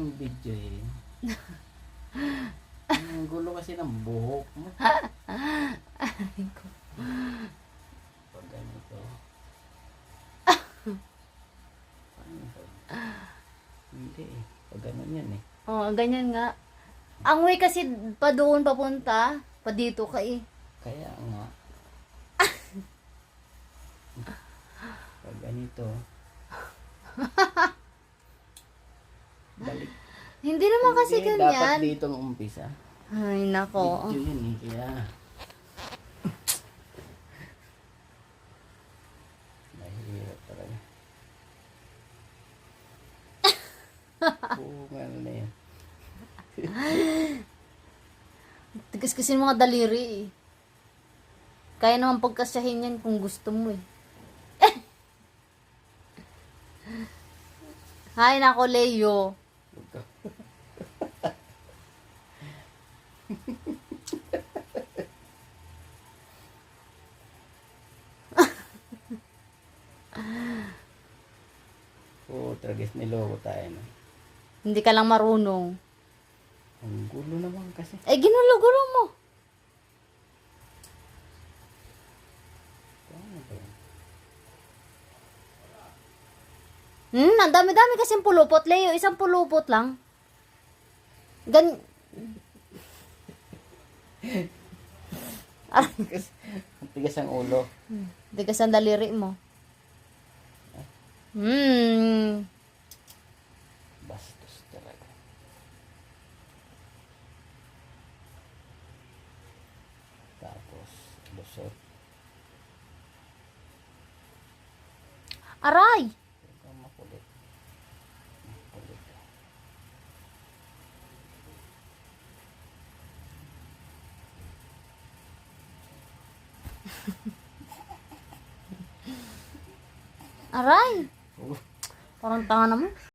yung video eh. Ang gulo kasi ng buhok mo. Pag ganito. Hindi eh. Pag ganun yan eh. Oh, ganyan nga. Ang way kasi pa doon papunta, pa dito ka eh. Kaya nga. Pag ganito. Balik. Hindi naman kasi Hindi, dapat ganyan. dito ang umpisa. Ay, nako. Video yun eh. Kaya. Mahirap talaga. Bungal na yan. Tigas kasi ng mga daliri eh. Kaya naman pagkasyahin yan kung gusto mo eh. Hay nako, Leo. Oo, tragis niloko tayo. No? Hindi ka lang marunong. Ang gulo naman kasi. Eh, ginulo-gulo mo. Ano ba yan? Ang dami-dami kasing pulupot, Leo. Isang pulupot lang. Ang tigas ang ulo. Tigas ang daliri mo. Bastos talaga. Tapos, lusot. Aray! Ito makulit. Makulit. Aray! Parang tanga naman.